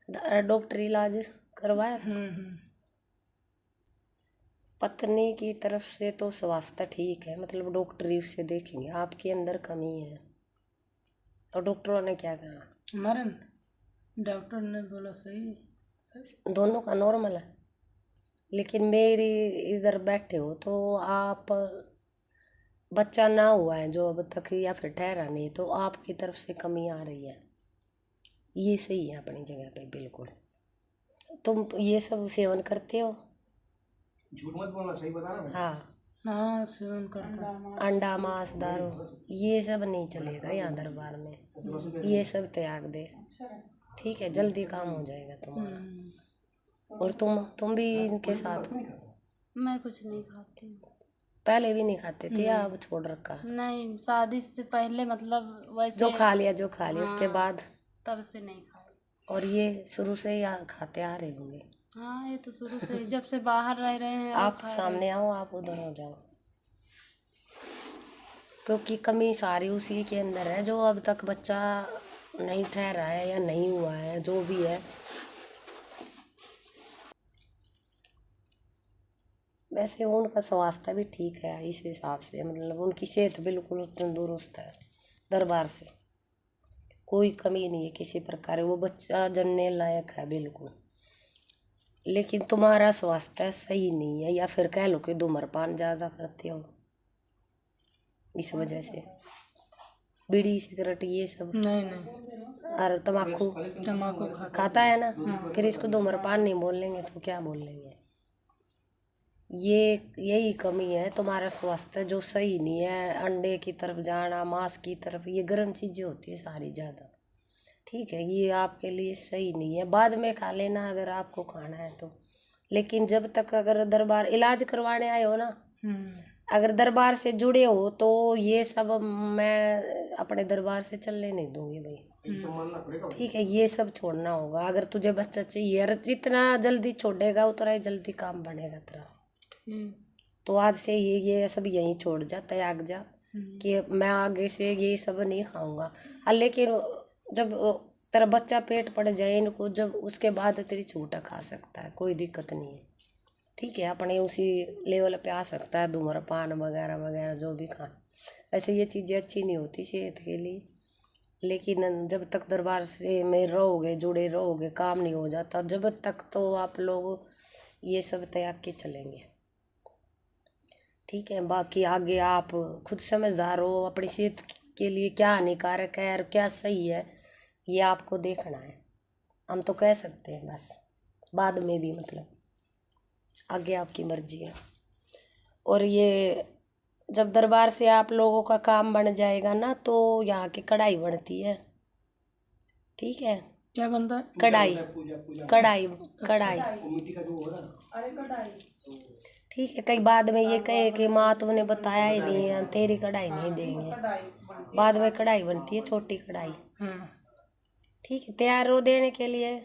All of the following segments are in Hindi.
डॉक्टर इलाज करवाया था? पत्नी की तरफ से तो स्वास्थ्य ठीक है, मतलब डॉक्टर ही उससे देखेंगे, आपके अंदर कमी है। और डॉक्टरों ने क्या कहा? हमारे डॉक्टर ने बोला सही, दोनों का नॉर्मल है। लेकिन मेरी इधर बैठे हो तो आप बच्चा ना हुआ है जो अब तक, या फिर ठहरा नहीं, तो आपकी तरफ से कमी आ रही है। ये सही है अपनी जगह पे बिल्कुल। तुम ये सब सेवन करते हो? झूठ मत बोलना, सही बता रहा मैं। हाँ, सेवन करता है। अंडा मांस दारू ये सब नहीं चलेगा यहाँ दरबार में, ये सब त्याग दे। ठीक है, जल्दी काम हो जाएगा तुम्हारा। और तुम भी इनके साथ? मैं कुछ नहीं खाती हूँ। पहले भी नहीं खाते थे या अब छोड़ रखा? नहीं, शादी से पहले मतलब वैसे जो खा लिया उसके बाद? तब से नहीं खाई। और ये शुरू से ही खाते आ रहे होंगे? हाँ, ये तो शुरू से जब से बाहर रह रहे हैं। आप सामने आओ, आप उधर हो जाओ, क्योंकि कमी सारी उसी के अंदर है जो अब तक बच्चा नहीं ठहरा है या नहीं हुआ है, जो भी है। वैसे उनका स्वास्थ्य भी ठीक है इस हिसाब से, मतलब उनकी सेहत बिल्कुल तंदुरुस्त है। दरबार से कोई कमी नहीं है किसी प्रकार, वो बच्चा जनने लायक है बिल्कुल। लेकिन तुम्हारा स्वास्थ्य सही नहीं है, या फिर कह लो कि धूम्रपान ज़्यादा करते हो, इस वजह से। बीड़ी सिगरेट ये सब? नहीं और तम्बाकू खाता है ना, फिर इसको धूम्रपान नहीं बोल लेंगे तो क्या बोल लेंगे? ये यही कमी है तुम्हारा स्वास्थ्य जो सही नहीं है। अंडे की तरफ जाना, मांस की तरफ, ये गर्म चीज़ें होती है सारी ज़्यादा। ठीक है, ये आपके लिए सही नहीं है, बाद में खा लेना अगर आपको खाना है तो। लेकिन जब तक अगर दरबार इलाज करवाने आए हो ना, अगर दरबार से जुड़े हो तो ये सब मैं अपने दरबार से चलने नहीं दूंगी भाई। ठीक है, ये सब छोड़ना होगा। अगर तुझे बच्चा चाहिए, और जितना जल्दी छोड़ेगा उतना ही जल्दी काम बनेगा तेरा। तो आज से ये सब यहीं छोड़ जा, त्याग जा कि मैं आगे से ये सब नहीं खाऊंगा। लेकिन जब तेरा बच्चा पेट पड़ जाए इनको, जब उसके बाद तेरी छूटा खा सकता है, कोई दिक्कत नहीं है। ठीक है, अपने उसी लेवल पे आ सकता है, धूम्रपान वगैरह वगैरह जो भी खाना। वैसे ये चीज़ें अच्छी नहीं होती सेहत के लिए, लेकिन जब तक दरबार से में रहोगे, जुड़े रहोगे, काम नहीं हो जाता जब तक, तो आप लोग ये सब त्याग के चलेंगे। ठीक है, बाकी आगे आप खुद समझदार हो, अपनी सेहत के लिए क्या हानिकारक है और क्या सही है ये आपको देखना है। हम तो कह सकते हैं बस, बाद में भी मतलब आगे आपकी मर्जी है। और ये जब दरबार से आप लोगों का काम बन जाएगा ना, तो यहाँ की कढ़ाई बनती है। ठीक है, क्या बनता है? कढ़ाई कढ़ाई कढ़ाई। ठीक है, कई बाद में ये कहे कि माँ तुमने बताया ही नहीं है, तेरी कढ़ाई नहीं देंगे। बाद में कढ़ाई बनती है, छोटी कढ़ाई। ठीक है, तैयार हो देने के लिए।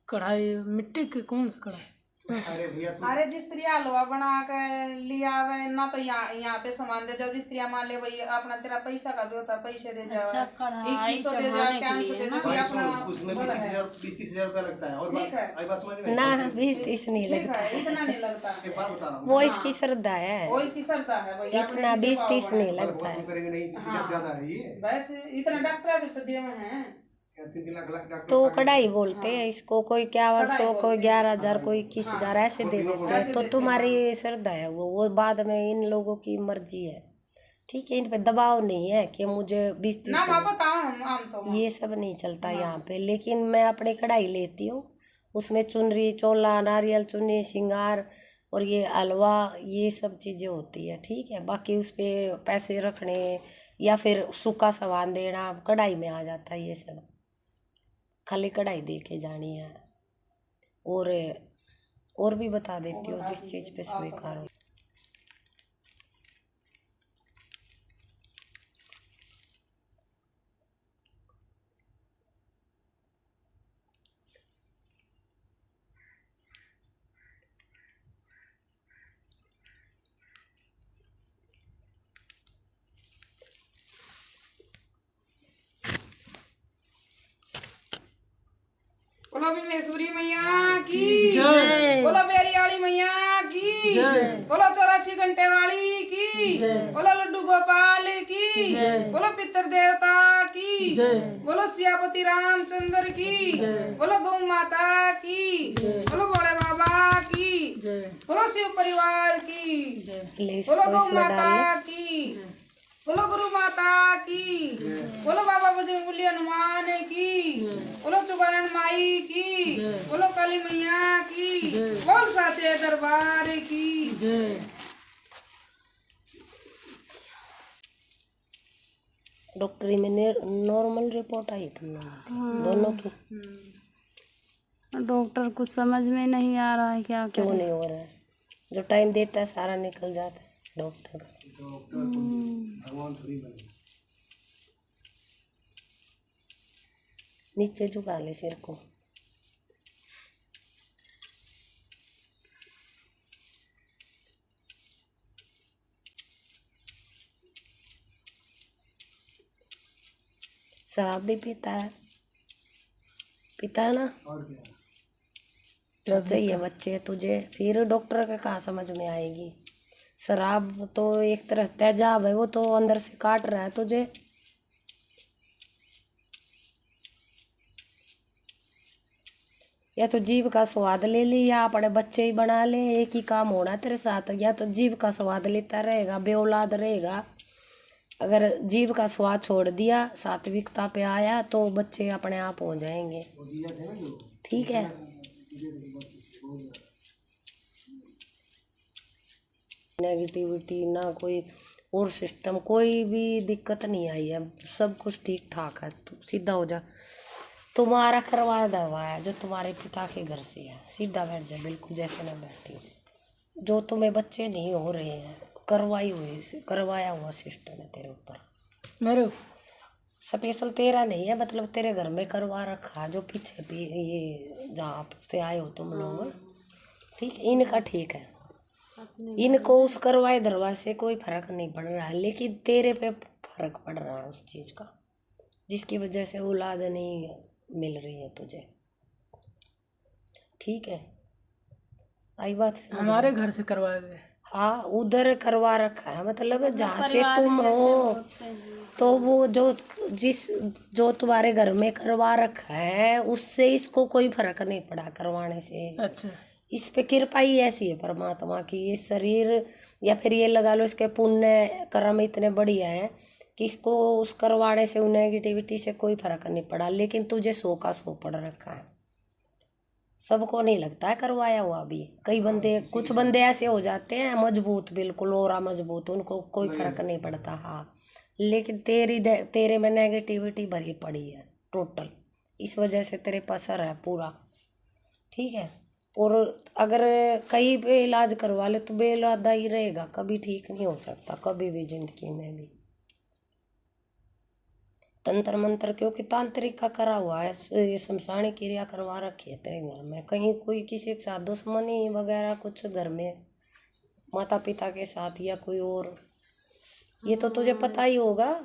कढ़ाई मिट्टी की कौन सी कढ़ाई? अरे जिस तरह हलवा बना के लिया हुआ ना, तो यहाँ पे सामान दे जाओ। जिस तरह मान ले भाई अपना तेरा पैसा का भी होता, पैसे दे जाओ, 2100 दे जाओ, 500 दे जाओ, उसमें 20-30 हजार रुपया लगता है। और आई बात समझ में? ना 20-30 नहीं लगता, इतना नहीं लगता। एक बात बता रहा हूँ, वो इसकी श्रद्धा है, वो इसकी श्रद्धा है भाई। इतना 20-30 नहीं लगता बहुत है। कम करेंगे नहीं, ज्यादा है ये। बस इतना डॉक्टर भी तो दे में है। 3 लाख डॉक्टर तो कढ़ाई बोलते हैं इसको, कोई 5100, कोई 11,000, कोई 21,000 ऐसे दे देते हैं। तो तुम्हारी श्रद्धा है वो बाद में इन लोगों की मर्जी है। ठीक है, इन पे दबाव नहीं है कि मुझे 20-30 ये सब नहीं चलता यहाँ पे। लेकिन मैं अपनी कढ़ाई लेती हूँ, उसमें चुनरी, चोला, नारियल चुन्नी, श्रृंगार और ये हलवा, ये सब चीज़ें होती है। ठीक है, बाकी उस पर पैसे रखने या फिर सूखा सामान देना कढ़ाई में आ जाता है ये सब। खाली कढ़ाई दे के जानी है। और भी बता देती हूँ जिस चीज़ पे स्वीकार हो। बोलो विमेश्वरी मैया की बोलो बेरियाली मैया की बोलो 84 घंटे वाली की बोलो लड्डू गोपाल की बोलो पितर देवता की बोलो सियापति रामचंद्र की बोलो गौ माता की बोलो भोले बाबा की बोलो शिव परिवार की बोलो गौ माता की बोलो गुरु माता की बोलो बाबा बजरंगबली हनुमान की बोलो चुबारण माई की बोलो काली मैया की बोल साथे दरबार की। डॉक्टरी में नॉर्मल रिपोर्ट आई तुम लोगों दोनों की? डॉक्टर कुछ समझ में नहीं आ रहा है क्या क्यों नहीं हो रहा है? जो टाइम देता है सारा निकल जाता है डॉक्टर का। भगवान थोड़ी बने। नीचे झुका ले सिर को। शराब भी पीता है ना? और क्या? जब चाहिए बच्चे तुझे, फिर डॉक्टर का कहाँ समझ में आएगी? शराब तो एक तरह तेजाब है, वो तो अंदर से काट रहा है तुझे। या तो जीभ का स्वाद ले ले या अपने बच्चे ही बना ले, एक ही काम होना तेरे साथ। या तो जीभ का स्वाद लेता रहेगा, बेऔलाद रहेगा। अगर जीभ का स्वाद छोड़ दिया, सात्विकता पे आया, तो बच्चे अपने आप हो जाएंगे। ठीक है? नेगेटिविटी ना कोई और सिस्टम, कोई भी दिक्कत नहीं आई है, सब कुछ ठीक ठाक है। तू सीधा हो जा। तुम्हारा करवा दरवाया जो तुम्हारे पिता के घर से है, सीधा बैठ जा बिल्कुल जैसे मैं बैठी हूँ। जो तुम्हें बच्चे नहीं हो रहे हैं, करवाया हुआ सिस्टम है तेरे ऊपर। मेरे स्पेशल तेरा नहीं है, मतलब तेरे घर में करवा रखा जो पीछे भी ये जहाँ से आए हो तुम लोग। ठीक, इनका ठीक है, इनको उस करवाए दरवाजे से कोई फर्क नहीं पड़ रहा है, लेकिन तेरे पे फर्क पड़ रहा है उस चीज़ का, जिसकी वजह से औलाद नहीं मिल रही है तुझे। ठीक है? आई बात समझ में? हमारे घर से करवाए गए। हाँ, उधर करवा रखा है, मतलब जहाँ से तुम हो, तो वो जो तुम्हारे घर में करवा रखा है, उससे इसको कोई फर्क नहीं पड़ा करवाने से। अच्छा, इस पे कृपा ही ऐसी है परमात्मा की। ये शरीर, या फिर ये लगा लो इसके पुण्य कर्म इतने बढ़िया है कि इसको उस करवाने से, उन नेगेटिविटी से कोई फर्क नहीं पड़ा, लेकिन तुझे 100 का 100 पड़ रखा है। सबको नहीं लगता है करवाया हुआ भी। कई बंदे, कुछ बंदे ऐसे हो जाते हैं मजबूत, बिल्कुल और मजबूत, उनको कोई फर्क नहीं पड़ता। हाँ, लेकिन तेरे में नेगेटिविटी भरी पड़ी है टोटल, इस वजह से तेरे पर असर है पूरा। ठीक है? और अगर कहीं पे इलाज करवा ले तो बेइलादा ही रहेगा, कभी ठीक नहीं हो सकता, कभी भी जिंदगी में भी। तंत्र मंत्र, क्योंकि तांत्रिक का करा हुआ है, ये शमशानी क्रिया करवा रखी है तेरे घर में। कहीं कोई किसी के साथ दुश्मनी वगैरह कुछ घर में, माता पिता के साथ या कोई और, ये तो तुझे पता ही होगा।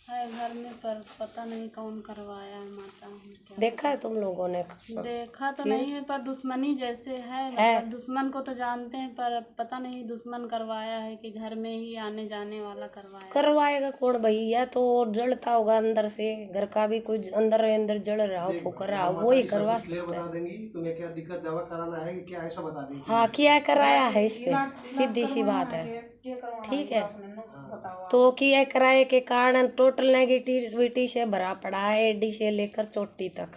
है घर में, पर पता नहीं कौन करवाया है माता। क्या देखा है तुम लोगों ने? देखा तो नहीं है, पर दुश्मनी जैसे है, मतलब दुश्मन को तो जानते हैं, पर पता नहीं दुश्मन करवाया है कि घर में ही आने जाने वाला करवाया। करवाएगा कौन भाई? या तो जलता होगा अंदर से, घर का भी कोई अंदर जल रहा हो, फूक रहा हो, वो ही करवा सकता है। बता देंगी तुम्हें क्या दिक्कत, दवा कराना है कि क्या, ऐसा बता देंगी। हाँ, क्या कराया है इस पे, सीधी सी बात है। ठीक है? तो किया कराए के कारण टोटल नेगेटिविटी से भरा पड़ा है, एडी से लेकर चोटी तक,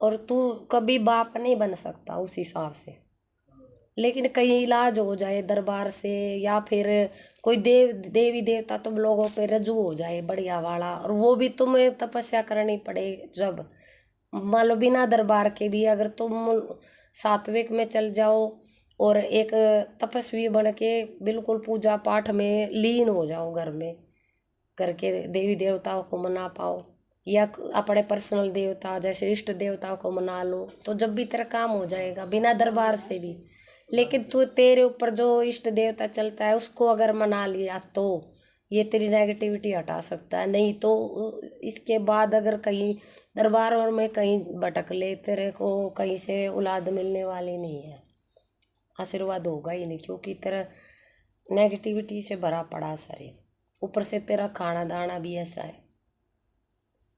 और तू कभी बाप नहीं बन सकता उस हिसाब से। लेकिन कहीं इलाज हो जाए दरबार से, या फिर कोई देवी देवता तुम लोगों पे रजू हो जाए बढ़िया वाला, और वो भी तुम्हें तपस्या करनी पड़े, जब मान लो बिना दरबार के भी अगर तुम सात्विक में चल जाओ और एक तपस्वी बन के बिल्कुल पूजा पाठ में लीन हो जाओ, घर में करके देवी देवताओं को मना पाओ, या अपने पर्सनल देवता जैसे इष्ट देवताओं को मना लो, तो जब भी तेरा काम हो जाएगा बिना दरबार से भी। लेकिन तू, तेरे ऊपर जो इष्ट देवता चलता है उसको अगर मना लिया तो, ये तेरी नेगेटिविटी हटा सकता है। नहीं तो इसके बाद अगर कहीं दरबार और में कहीं भटक ले, तेरे को कहीं से औलाद मिलने वाली नहीं है, आशीर्वाद होगा ही नहीं, क्योंकि तेरा नेगेटिविटी से भरा पड़ा शरीर। ऊपर से तेरा खाना दाना भी ऐसा है,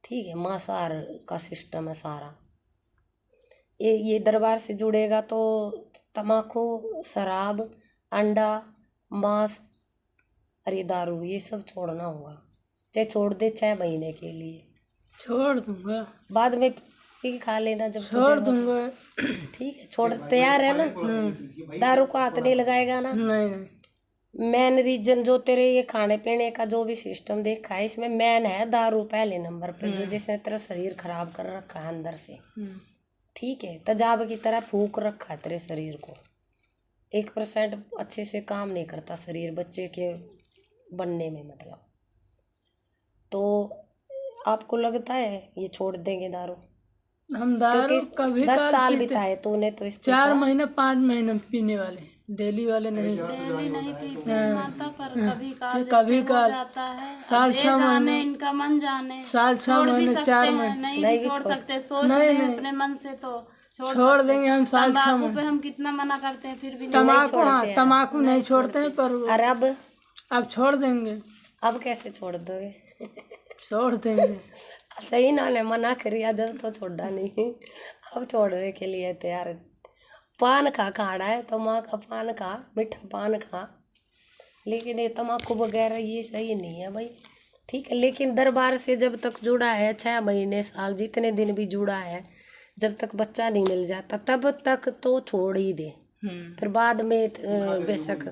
ठीक है, मांसाहार का सिस्टम है सारा। ये दरबार से जुड़ेगा तो तम्बाकू, शराब, अंडा, मांस, अरे दारू, ये सब छोड़ना होगा। चाहे छोड़ दे 6 महीने के लिए, छोड़ दूंगा, बाद में पी खा लेना जब छोड़ दूंगा। ठीक है, छोड़ तैयार है ना? दारू को हाथ नहीं लगाएगा ना? नहीं नहीं, मेन रीजन जो तेरे ये खाने पीने का जो भी सिस्टम देखा है, इसमें मेन है दारू पहले नंबर पे, जो जिसने तेरा शरीर खराब कर रखा है अंदर से। ठीक है, तेजाब की तरह फूक रखा है तेरे शरीर को। 1% अच्छे से काम नहीं करता शरीर बच्चे के बनने में, मतलब। तो आपको लगता है ये छोड़ देंगे दारू? हम दारू कभी 10 साल बिताए तूने तो इस 4 महीने 5 महीने पीने वाले, डेली वाले नहीं। डेली नहीं पीते माता, पर कभी काल कभी जैसे हो काल, जाता है। साल अब ये 6 जाने, महीने, इनका मन जाने। साल 6 छोड़ भी महीने, सकते 4 हैं, महीने नहीं भी छोड़ सकते, सोच नहीं, लें नहीं। अपने मन से तो छोड़ देंगे हम साल 6 तंबाकू महीने। पे हम कितना मना करते हैं, फिर भी नहीं तम्बाकू, हाँ छोड़ते हैं। तम्बाकू नहीं छोड़ते हैं, पर अरे अब छोड़ देंगे, अब कैसे छोड़ दोगे? छोड़ देंगे। अच्छा, इन्होंने मना करिया जब तो छोड़ा नहीं, अब छोड़ने के लिए तैयार। पान खा, खाना है तो माँ का पान खा, मीठा पान खा, लेकिन ये तम्बाकू वगैरह ये सही नहीं है भाई। ठीक है, लेकिन दरबार से जब तक जुड़ा है, 6 महीने, साल, जितने दिन भी जुड़ा है, जब तक बच्चा नहीं मिल जाता तब तक तो छोड़ ही दे। फिर बाद में बेशक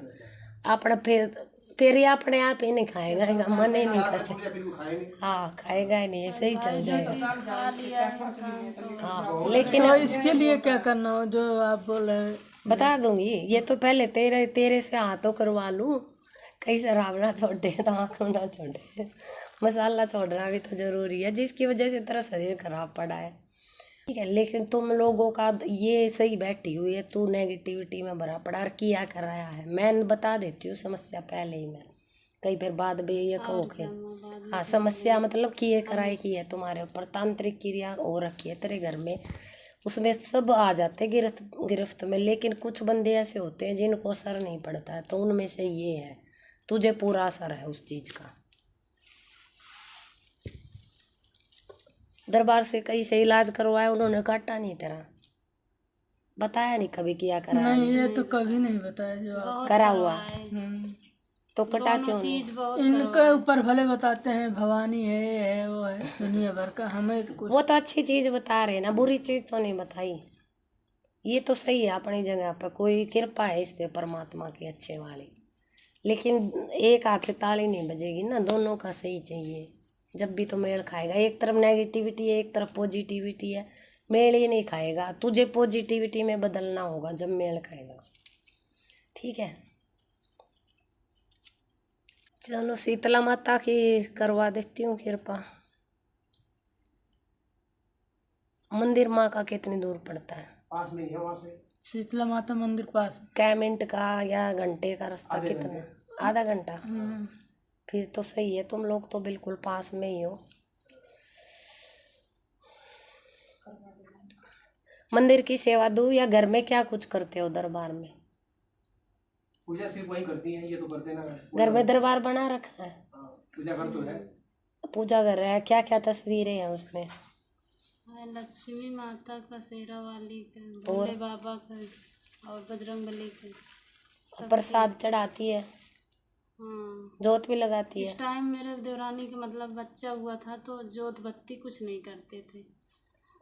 अपना फिर ये अपने आप ही नहीं खाएगा, मन ही नहीं करेगा। हाँ, खाएगा ही नहीं, ऐसे ही चल जाएगा। खा लिया इंसान तो। हाँ, लेकिन तो इसके लिए क्या करना हो जो आप बोल रहे हैं? बता दूंगी। ये तो पहले तेरे से हाथों करवा लूँ, कहीं शराब ना छोड़े, तम्बाकू ना छोड़े, मसाला छोड़ना भी तो जरूरी है, जिसकी वजह से तेरा शरीर खराब पड़ा है। ठीक है, लेकिन तुम लोगों का ये सही बैठी हुई है, तू नेगेटिविटी में भरा पड़ा और किया कर रहा है। मैं बता देती हूँ समस्या पहले ही, मैं कई फिर बाद में ये कहो कि हाँ, समस्या मतलब किए कराए की है तुम्हारे ऊपर, तांत्रिक क्रिया हो रखी है तेरे घर में, उसमें सब आ जाते गिरफ्त में। लेकिन कुछ बंदे ऐसे होते हैं जिनको असर नहीं पड़ता है, तो उनमें से ये है, तुझे पूरा असर है उस चीज़ का। दरबार से कहीं से इलाज करवाया, उन्होंने काटा नहीं तेरा, बताया नहीं कभी किया करा? नहीं, ये तो कभी नहीं बताया जो आप। करा हुआ तो कटा क्यों नहीं? चीज बहुत इनके ऊपर भले बताते हैं भवानी है, ये है, वो है, दुनिया भर का, हमें तो कुछ। वो तो अच्छी चीज बता रहे हैं ना, बुरी चीज तो नहीं बताई। ये तो सही है अपनी जगह पर, कोई कृपा है इस पे परमात्मा की अच्छे वाली, लेकिन एक हाथ से ताली नहीं बजेगी ना, दोनों का सही चाहिए, जब भी तो मेल खाएगा। एक तरफ नेगेटिविटी है, एक तरफ पॉजिटिविटी है, मेल ही नहीं खाएगा। तुझे पॉजिटिविटी में बदलना होगा जब मेल खाएगा। ठीक है, चलो शीतला माता की करवा देती हूँ कृपा। मंदिर माँ का कितनी दूर पड़ता है? पास में ही है वहाँ से। शीतला माता मंदिर पास। क्या मिनट का या घंटे का रास्ता? कितना? आधा घंटा? फिर तो सही है, तुम लोग तो बिल्कुल पास में ही हो। मंदिर की सेवा दूँ या घर में क्या कुछ करते हो दरबार में? पूजा सिर्फ वही करती हैं, ये तो करते ना। घर में दरबार बना रखा है? पूजा घर तो है। पूजा कर रहा है, क्या क्या तस्वीरें हैं उसमें? लक्ष्मी माता का, शेरा वाली का, भोले बाबा का और बजरंग बली का। प्रसाद चढ़ाती है? हाँ, जोत भी लगाती है? इस टाइम मेरे देवरानी का मतलब बच्चा हुआ था तो जोत बत्ती कुछ नहीं करते थे।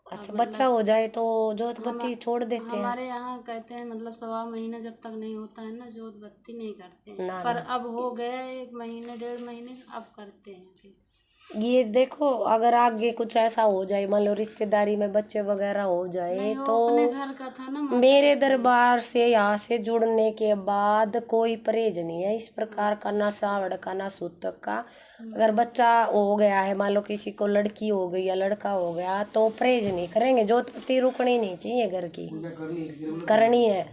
अच्छा, बच्चा हो जाए तो जोत बत्ती छोड़ देते हैं? हमारे यहाँ कहते हैं मतलब 1.25 महीने जब तक नहीं होता है ना, जोत बत्ती नहीं करते हैं। ना, पर अब हो गया 1 महीने 1.5 महीने, अब करते हैं फिर। ये देखो, अगर आगे कुछ ऐसा हो जाए, मान लो रिश्तेदारी में बच्चे वगैरह हो जाए नहीं, वो तो अपने घर का था ना, मेरे दरबार से यहाँ से जुड़ने के बाद कोई परहेज नहीं है इस प्रकार का, ना सावड़ का ना सूतक का। अगर बच्चा हो गया है, मान लो किसी को लड़की हो गई या लड़का हो गया, तो परहेज नहीं करेंगे, जोत बत्ती रुकनी नहीं चाहिए, घर की करनी है।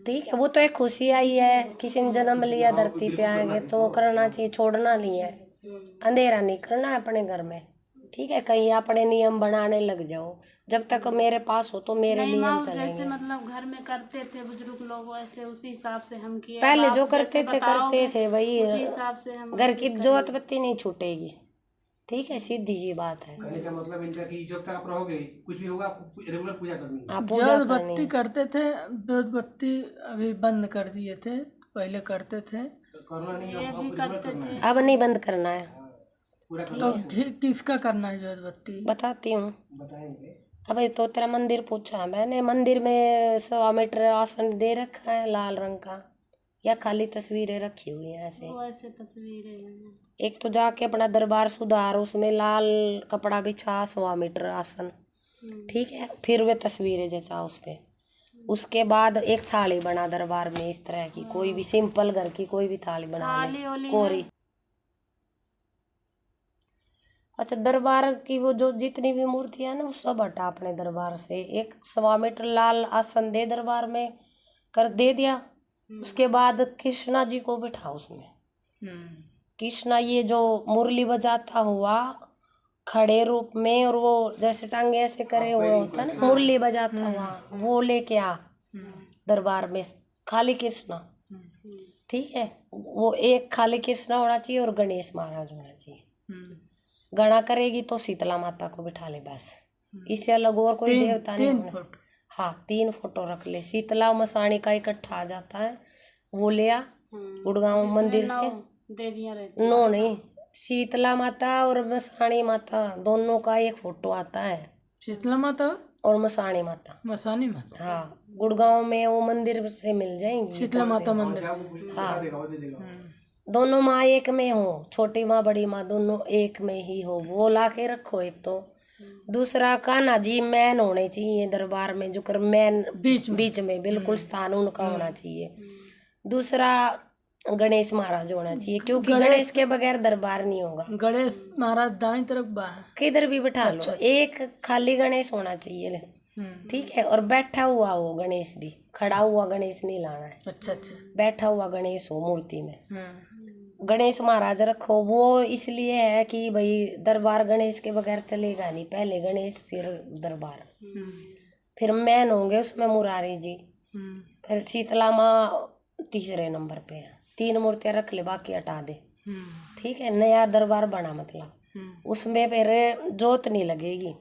ठीक है, वो तो एक खुशी आई है, किसी ने जन्म लिया धरती पे आएंगे तो करना चाहिए, छोड़ना नहीं है, अंधेरा नहीं करना है अपने घर में। ठीक है, कहीं अपने नियम बनाने लग जाओ, जब तक मेरे पास हो तो मेरे नहीं नियम माँ, चलेंगे। जैसे मतलब घर में करते थे बुजुर्ग लोग वैसे उसी हिसाब से हम किए। पहले अब जो आप करते जैसे थे बताओगे, करते थे वही, उसी हिसाब से हम घर की जोत बत्ती नहीं छूटेगी। ठीक है, सीधी सी बात है। कहने का मतलब इनका कि जब तक आप रहोगे कुछ भी होगा, आपको रेगुलर पूजा करनी है। आप पूजा जोत करनी बत्ती है। करते थे, जोत बत्ती अभी बंद कर दिए थे, पहले करते थे। तो करना नहीं, ये आपको भी रेगुलर करते करना है, थे। अब नहीं बंद करना है। पूरा तो करना किसका करना है जोत बत्ती? बताती हूँ। बताएंगे। अबे तो तेरा मंदिर पूछा मैंने, मंदिर में 100 मीटर आसन दे रखा है लाल रंग का, या खाली तस्वीरें रखी हुई हैं ऐसे? वो ऐसे तस्वीरें हैं। एक तो जाके अपना दरबार सुधार, उसमें लाल कपड़ा बिछा 100 मीटर आसन। ठीक है, फिर वे तस्वीरें जचा उस पे। उसके बाद एक थाली बना दरबार में इस तरह की, कोई भी सिंपल घर की कोई भी थाली बना थाली ले, ओली कोरी। अच्छा, दरबार की वो जो जितनी भी मूर्तियां ना वो सब हटा अपने दरबार से। एक 100 मीटर लाल आसन दे दरबार में कर दे दिया। उसके बाद कृष्णा जी को बिठा उसमें। कृष्णा ये जो मुरली बजाता हुआ खड़े रूप में, और वो जैसे टांगे ऐसे करे हुए होता है ना, मुरली बजाता हुआ वो लेके आ दरबार में, खाली कृष्णा। ठीक है, वो एक खाली कृष्णा होना चाहिए और गणेश महाराज होना चाहिए। गणा करेगी तो शीतला माता को बिठा ले बस, इससे अलग और कोई देवता नहीं होना चाहिए। हाँ, 3 फोटो रख ले। शीतला मसाणी का इकट्ठा आ जाता है, वो ले आ गुड़गांव मंदिर से। देवियां रहती नो नहीं, शीतला माता और मसाणी माता दोनों का एक फोटो आता है, शीतला माता और मसाणी माता। मसानी माता, हाँ, गुड़गांव में वो मंदिर से मिल जाएंगी। शीतला माता मंदिर। हाँ, दोनों माँ एक में हो, छोटी माँ बड़ी माँ दोनों एक में ही हो, वो ला के रखो एक तो। दूसरा कान्हा जी मैन होने चाहिए दरबार में, जो कर मैन बीच में बिल्कुल स्थान उनका होना चाहिए। दूसरा गणेश महाराज होना चाहिए, क्योंकि गणेश के बगैर दरबार नहीं होगा। गणेश महाराज दाई तरफ बाएं। किधर भी बिठा लो, एक खाली गणेश होना चाहिए। ठीक है, और बैठा हुआ हो गणेश भी, खड़ा हुआ गणेश नहीं लाना है। अच्छा अच्छा। बैठा हुआ गणेश हो मूर्ति में। गणेश महाराज रखो, वो इसलिए है कि भाई दरबार गणेश के बगैर चलेगा नहीं, पहले गणेश फिर दरबार। फिर मैन होंगे उसमें मुरारी जी, फिर शीतला माँ तीसरे नंबर पे है। 3 मूर्तियां रख ले, बाकी हटा दे। ठीक है, नया दरबार बना मतलब उसमें फिर जोत नहीं लगेगी।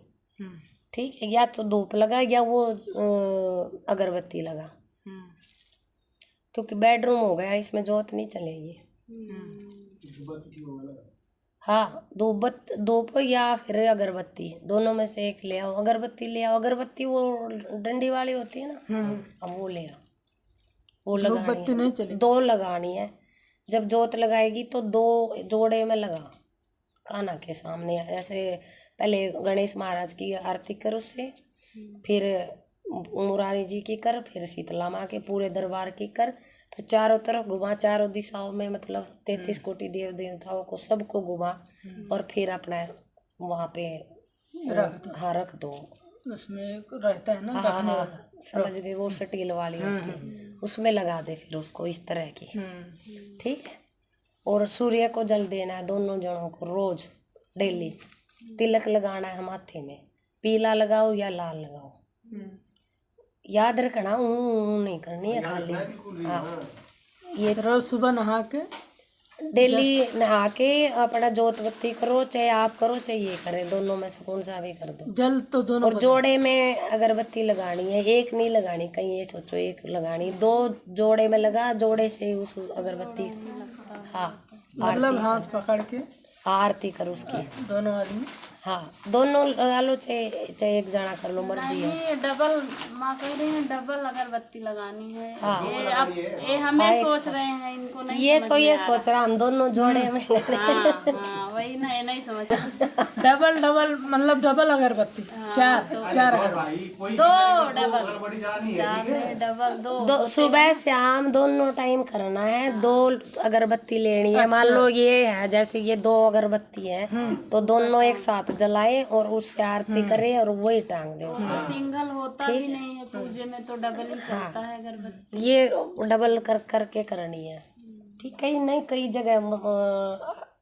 ठीक है, या तो धूप लगा या वो अगरबत्ती लगा, क्योंकि बेडरूम हो गया, इसमें जोत नहीं चलेगी। हाँ, धूप या फिर अगरबत्ती, दोनों में से एक ले आओ। अगरबत्ती ले आओ, अगरबत्ती वो डंडी वाली होती है ना, अब वो ले आओ। वो लगानी नहीं है, 2 लगानी है। जब जोत लगाएगी तो 2 जोड़े में लगा कान्हा के सामने। ऐसे पहले गणेश महाराज की आरती कर, उससे फिर मुरारी जी की कर, फिर शीतला माँ के पूरे दरबार की कर, फिर चारों तरफ घुमा, चारों दिशाओं में मतलब 33 कोटि देव देवताओं को सबको घुमा, और फिर अपना वहाँ पे रख दो। उसमें रहता है ना, हाँ हाँ, समझ गए, वो स्टील वाली होती है, उसमें लगा दे फिर उसको इस तरह की। ठीक है, और सूर्य को जल देना है दोनों जनों को रोज डेली। तिलक लगाना है माथे में, पीला लगाओ या लाल लगाओ। याद रखना, नहीं करनी है खाली। हाँ, ये रोज सुबह नहा के डेली नहा के अपना जोत बत्ती करो, चाहे आप करो चाहे ये करे, दोनों में से कौन सा भी कर दो। जल तो दोनों और जोड़े में अगरबत्ती लगानी है, एक नहीं लगानी। कहीं ये सोचो एक लगानी, 2 जोड़े में लगा, जोड़े से उस अगरबत्ती। हाँ, मतलब हाथ पकड़ के आरती कर उसकी, दोनों आदमी। हाँ, दोनों लगा लो, चाहे एक जना कर लो, मर्जी है। ये डबल माँ कह रही है, डबल अगरबत्ती लगानी है। हाँ। ये हमें सोच रहे हैं, इनको नहीं ये समझ तो में ये आ रहा। सोच रहा हम दोनों जोड़े में। हाँ, वही ना, ये नहीं समझ डबल मतलब डबल अगरबत्ती। 4 दो डबल 2 सुबह शाम दोनों टाइम करना है। 2 अगरबत्ती लेनी है। मान लो ये है, जैसे ये 2 अगरबत्ती है तो दोनों एक साथ जलाए और उससे आरती करे और वही टांग दे उसको। तो सिंगल होता भी नहीं है पूजे में, तो डबल ही चलता है अगरबत्ती। ये डबल कर करके करनी है। ठीक, कहीं नहीं, कई जगह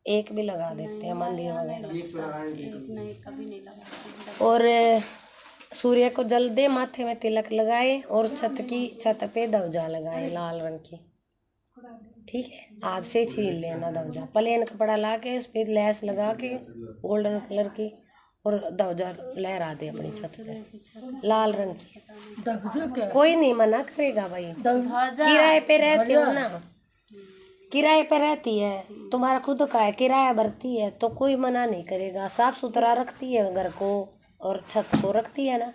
एक भी लगा देते हैं मंदिर वगैरह। नहीं, कभी नहीं लगाते। और सूर्य को जल दे, माथे में तिलक लगाए और छत पे ध्वजा लगाए लाल रंग की। ठीक है, आज से ही छीन लेना ध्वजा, प्लेन कपड़ा ला के उस पर लैस लगा के गोल्डन कलर की, और ध्वजा लहरा दे अपनी छत पे लाल रंग की। ध्वजा क्या? कोई नहीं मना करेगा भाई, ध्वजा किराए पे रहते हो ना, किराए पे रहती है, तुम्हारा खुद का है, किराया भरती है, तो कोई मना नहीं करेगा। साफ सुथरा रखती है घर को और छत को रखती है ना,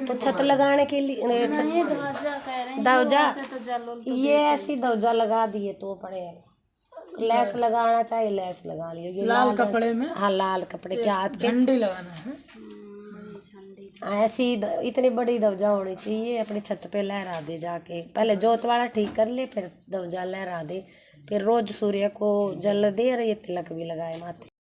तो छत लगाने के लिए ध्वजा कह रहे हैं। ध्वजा तो जलो ये ऐसी ध्वजा लगा दिए तो पड़े, लैस लगाना चाहिए लैस लगा लियो। ये लाल कपड़े में, हाँ लाल कपड़े के हाथ के झंडी लगाना है। ऐसी इतनी बड़ी ध्वजा होनी चाहिए, अपनी छत पे लहरा दे जाके। पहले जोत वाला ठीक कर ले, फिर ध्वजा लहरा दे, फिर रोज सूर्य को जल दे और ये तिलक भी लगाए माथे।